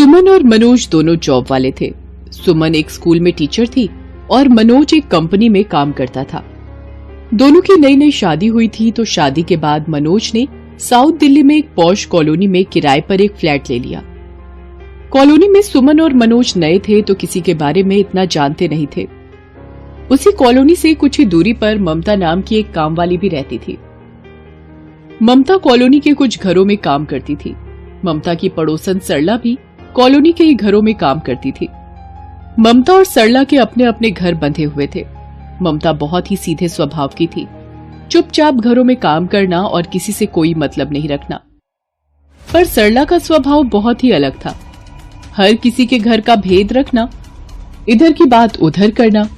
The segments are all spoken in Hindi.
सुमन और मनोज दोनों जॉब वाले थे। सुमन एक स्कूल में टीचर थी और मनोज एक कंपनी में काम करता था। दोनों की नई नई शादी हुई थी, तो शादी के बाद मनोज ने साउथ दिल्ली में एक पॉश कॉलोनी में किराए पर एक फ्लैट ले लिया। कॉलोनी में सुमन और मनोज नए थे, तो किसी के बारे में इतना जानते नहीं थे। उसी कॉलोनी से कुछ ही दूरी पर ममता नाम की एक काम वाली भी रहती थी। ममता कॉलोनी के कुछ घरों में काम करती थी। ममता की पड़ोसन सरला भी कॉलोनी के ही घरों में काम करती थी। ममता और सरला के अपने अपने घर बंधे हुए थे। ममता बहुत ही सीधे स्वभाव की थी, चुपचाप घरों में काम करना और किसी से कोई मतलब नहीं रखना। पर सरला का स्वभाव बहुत ही अलग था। हर किसी के घर का भेद रखना, इधर की बात उधर करना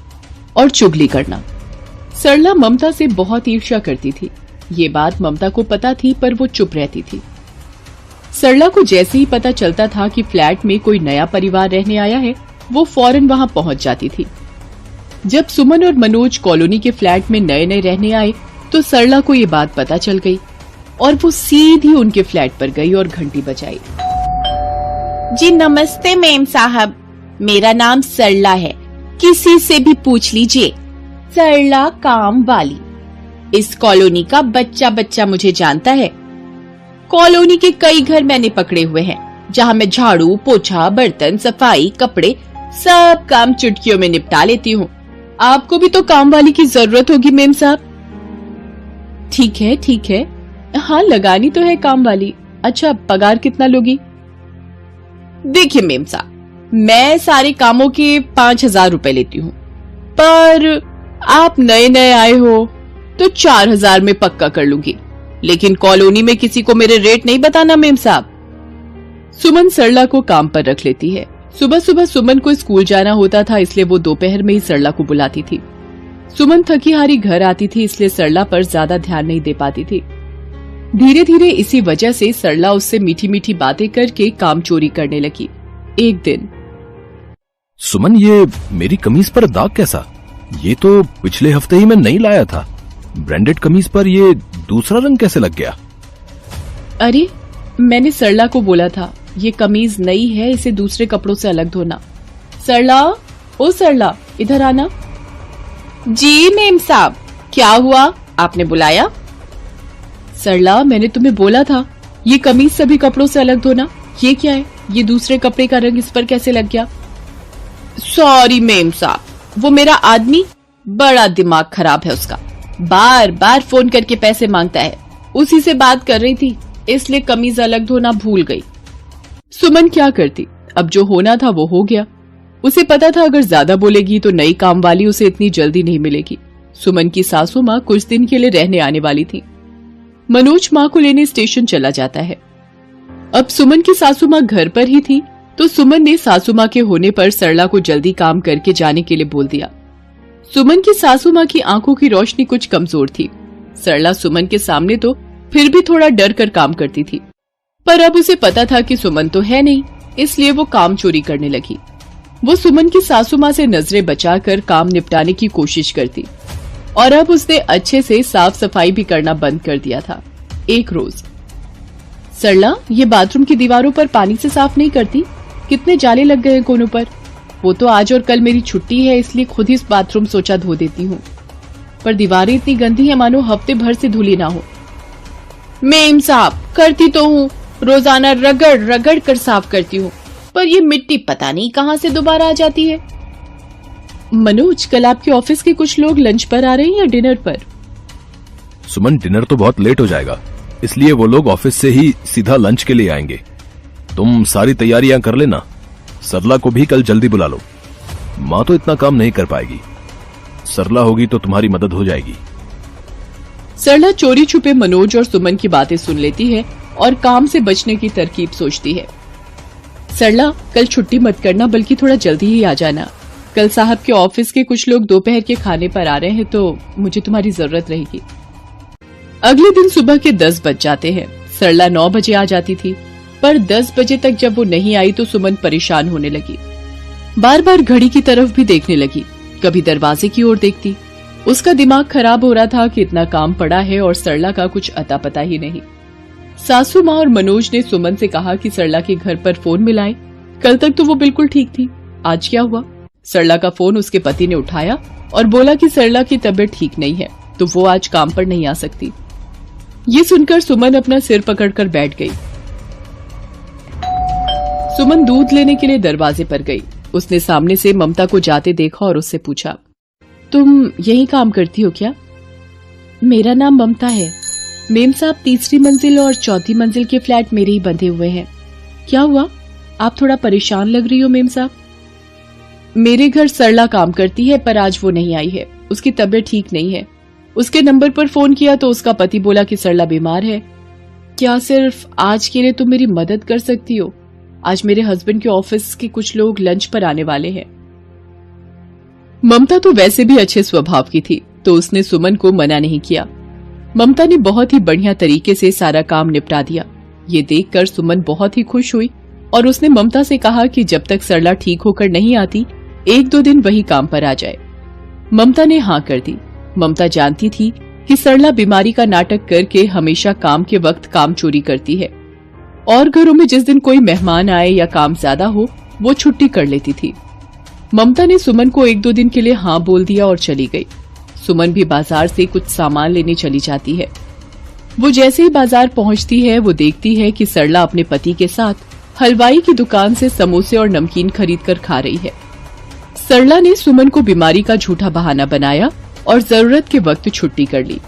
और चुगली करना। सरला ममता से बहुत ईर्ष्या करती थी। ये बात ममता को पता थी, पर वो चुप रहती थी। सरला को जैसे ही पता चलता था कि फ्लैट में कोई नया परिवार रहने आया है, वो फौरन वहां पहुंच जाती थी। जब सुमन और मनोज कॉलोनी के फ्लैट में नए नए रहने आए, तो सरला को ये बात पता चल गई और वो सीधी उनके फ्लैट पर गई और घंटी बजाई। जी नमस्ते मेम साहब, मेरा नाम सरला है, किसी से भी पूछ लीजिए। सरला काम वाली। इस कॉलोनी का बच्चा बच्चा मुझे जानता है। कॉलोनी के कई घर मैंने पकड़े हुए हैं, जहाँ मैं झाड़ू, पोछा, बर्तन, सफाई, कपड़े सब काम चुटकियों में निपटा लेती हूँ। आपको भी तो काम वाली की जरूरत होगी मेम साहब। ठीक है, हाँ लगानी तो है काम वाली। अच्छा, पगार कितना लोगी? देखिए मेम साहब, मैं सारे कामों के 5,000 रुपए लेती हूँ, पर आप नए नए आए हो तो 4,000 में पक्का कर लूंगी। लेकिन कॉलोनी में किसी को मेरे रेट नहीं बताना मेम साहब। सुमन सरला को काम पर रख लेती है। सुबह सुबह सुमन को स्कूल जाना होता था, इसलिए वो दोपहर में ही सरला को बुलाती थी। सुमन थकी हारी घर आती थी, इसलिए सरला पर ज्यादा ध्यान नहीं दे पाती थी। धीरे धीरे इसी वजह से सरला उससे मीठी मीठी बातें करके काम चोरी करने लगी। एक दिन, सुमन, ये मेरी कमीज पर दाग कैसा? ये तो पिछले हफ्ते ही मैं नहीं लाया था। ब्रांडेड कमीज पर ये दूसरा रंग कैसे लग गया? अरे, मैंने सरला को बोला था ये कमीज नई है, इसे दूसरे कपड़ों से अलग धोना। सरला, ओ सरला, इधर आना। जी मेम साहब, क्या हुआ, आपने बुलाया? सरला, मैंने तुम्हें बोला था ये कमीज सभी कपड़ों से अलग धोना। ये क्या है? ये दूसरे कपड़े का रंग इस पर कैसे लग गया? सॉरी मेम साहब, वो मेरा आदमी बड़ा दिमाग खराब है उसका, बार बार फोन करके पैसे मांगता है। उसी से बात कर रही थी, इसलिए कमीज अलग धोना भूल गई। सुमन क्या करती? अब जो होना था वो हो गया। उसे पता था अगर ज्यादा बोलेगी तो नई काम वाली उसे इतनी जल्दी नहीं मिलेगी। सुमन की सासू माँ कुछ दिन के लिए रहने आने वाली थी। मनोज माँ को लेने स्टेशन चला जाता है। अब सुमन की सासू माँ घर पर ही थी, तो सुमन ने सासू माँ के होने पर सरला को जल्दी काम करके जाने के लिए बोल दिया। सुमन की सासू माँ की आंखों की रोशनी कुछ कमजोर थी। सरला सुमन के सामने तो फिर भी थोड़ा डर कर काम करती थी, पर अब उसे पता था कि सुमन तो है नहीं, इसलिए वो काम चोरी करने लगी। वो सुमन की सासू माँ से नजरें बचाकर काम निपटाने की कोशिश करती, और अब उसने अच्छे से साफ सफाई भी करना बंद कर दिया था। एक रोज, सरला, ये बाथरूम की दीवारों पर पानी से साफ नहीं करती? कितने जाले लग गए कोनों पर। वो तो आज और कल मेरी छुट्टी है, इसलिए खुद ही बाथरूम सोचा धो देती हूँ, पर दीवारें इतनी गंदी है मानो हफ्ते भर से धुली ना हो। मेम साहब, करती तो हूँ, रोजाना रगड़ रगड़ कर साफ करती हूँ, पर ये मिट्टी पता नहीं कहाँ से दोबारा आ जाती है। मनोज, कल आपके ऑफिस के कुछ लोग लंच पर आ रहे हैं या डिनर पर? सुमन, डिनर तो बहुत लेट हो जाएगा, इसलिए वो लोग ऑफिस से ही सीधा लंच के लिए आएंगे। तुम सारी तैयारियां कर लेना। सरला को भी कल जल्दी बुला लो। माँ तो इतना काम नहीं कर पाएगी, सरला होगी तो तुम्हारी मदद हो जाएगी। सरला चोरी छुपे मनोज और सुमन की बातें सुन लेती है और काम से बचने की तरकीब सोचती है। सरला, कल छुट्टी मत करना, बल्कि थोड़ा जल्दी ही आ जाना। कल साहब के ऑफिस के कुछ लोग दोपहर के खाने पर आ रहे हैं, तो मुझे तुम्हारी जरूरत रहेगी। अगले दिन सुबह के 10 बज जाते हैं। सरला 9 बजे आ जाती थी, पर 10 बजे तक जब वो नहीं आई तो सुमन परेशान होने लगी। बार बार घड़ी की तरफ भी देखने लगी, कभी दरवाजे की ओर देखती। उसका दिमाग खराब हो रहा था कि इतना काम पड़ा है और सरला का कुछ अता पता ही नहीं। सासू माँ और मनोज ने सुमन से कहा कि सरला के घर पर फोन मिलाए, कल तक तो वो बिल्कुल ठीक थी, आज क्या हुआ? सरला का फोन उसके पति ने उठाया और बोला कि सरला की तबीयत ठीक नहीं है, तो वो आज काम पर नहीं आ सकती। ये सुनकर सुमन अपना सिर पकड़कर बैठ गई। सुमन दूध लेने के लिए दरवाजे पर गई। उसने सामने से ममता को जाते देखा और उससे पूछा, तुम यहीं काम करती हो क्या? मेरा नाम ममता है। मेम साहब, तीसरी मंजिल और चौथी मंजिल के फ्लैट मेरे ही बंधे हुए हैं। क्या हुआ? आप थोड़ा परेशान लग रही हो मेम साहब। मेरे घर सरला काम करती है, पर आज वो नहीं आई है। उसकी तबीयत ठीक नहीं है। उसके नंबर पर फोन किया तो उसका पति बोला कि सरला बीमार है। क्या सिर्फ आज के लिए तुम मेरी मदद कर सकती हो? आज मेरे हस्बैंड के ऑफिस के कुछ लोग लंच पर आने वाले हैं। ममता तो वैसे भी अच्छे स्वभाव की थी, तो उसने सुमन को मना नहीं किया। ममता ने बहुत ही बढ़िया तरीके से सारा काम निपटा दिया। ये देखकर सुमन बहुत ही खुश हुई और उसने ममता से कहा कि जब तक सरला ठीक होकर नहीं आती, 1-2 दिन वही काम पर आ जाए। ममता ने हाँ कर दी। ममता जानती थी कि सरला बीमारी का नाटक करके हमेशा काम के वक्त काम चोरी करती है और घरों में जिस दिन कोई मेहमान आए या काम ज्यादा हो, वो छुट्टी कर लेती थी। ममता ने सुमन को 1-2 दिन के लिए हाँ बोल दिया और चली गई। सुमन भी बाजार से कुछ सामान लेने चली जाती है। वो जैसे ही बाजार पहुंचती है, वो देखती है कि सरला अपने पति के साथ हलवाई की दुकान से समोसे और नमकीन खरीदकर खा रही है। सरला ने सुमन को बीमारी का झूठा बहाना बनाया और जरूरत के वक्त छुट्टी कर ली।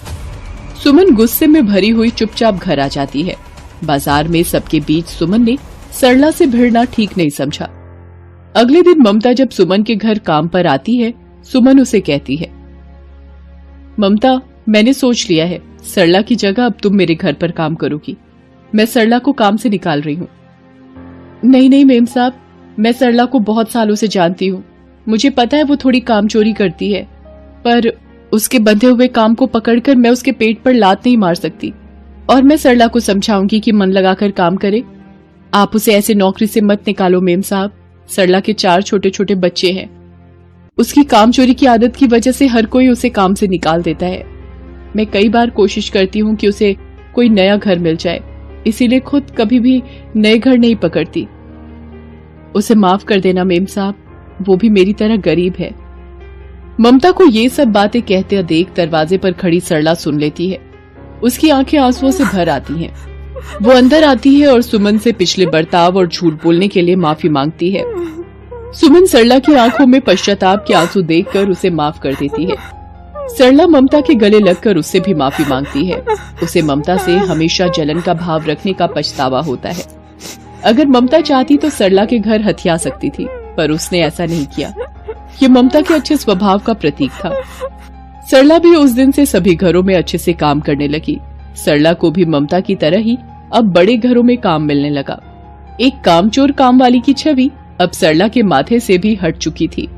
सुमन गुस्से में भरी हुई चुपचाप घर आ जाती है। बाजार में सबके बीच सुमन ने सरला से भिड़ना ठीक नहीं समझा। अगले दिन ममता जब सुमन के घर काम पर आती है, सुमन उसे कहती है, ममता, मैंने सोच लिया है, सरला की जगह अब तुम मेरे घर पर काम करोगी। मैं सरला को काम से निकाल रही हूँ। नहीं नहीं मेम साहब, मैं सरला को बहुत सालों से जानती हूँ। मुझे पता है वो थोड़ी काम चोरी करती है, पर उसके बंधे हुए काम को पकड़कर मैं उसके पेट पर लात नहीं मार सकती। और मैं सरला को समझाऊंगी कि मन लगाकर काम करे। आप उसे ऐसे नौकरी से मत निकालो मेम साहब। सरला के 4 छोटे छोटे बच्चे हैं। उसकी काम चोरी की आदत की वजह से हर कोई उसे काम से निकाल देता है। मैं कई बार कोशिश करती हूँ कि उसे कोई नया घर मिल जाए, इसीलिए खुद कभी भी नए घर नहीं पकड़ती। उसे माफ कर देना मेम साहब, वो भी मेरी तरह गरीब है। ममता को ये सब बातें कहते देख दरवाजे पर खड़ी सरला सुन लेती है। उसकी आंखें आंसुओं से भर आती हैं। वो अंदर आती है और सुमन से पिछले बर्ताव और झूठ बोलने के लिए माफी मांगती है। सुमन सरला की आंखों में पश्चाताप के आंसू देखकर उसे माफ कर देती है। सरला ममता के गले लगकर उससे भी माफी मांगती है। उसे ममता से हमेशा जलन का भाव रखने का पछतावा होता है। अगर ममता चाहती तो सरला के घर हथिया सकती थी, पर उसने ऐसा नहीं किया। ये ममता के अच्छे स्वभाव का प्रतीक था। सरला भी उस दिन से सभी घरों में अच्छे से काम करने लगी। सरला को भी ममता की तरह ही अब बड़े घरों में काम मिलने लगा। एक कामचोर काम वाली की छवि अब सरला के माथे से भी हट चुकी थी।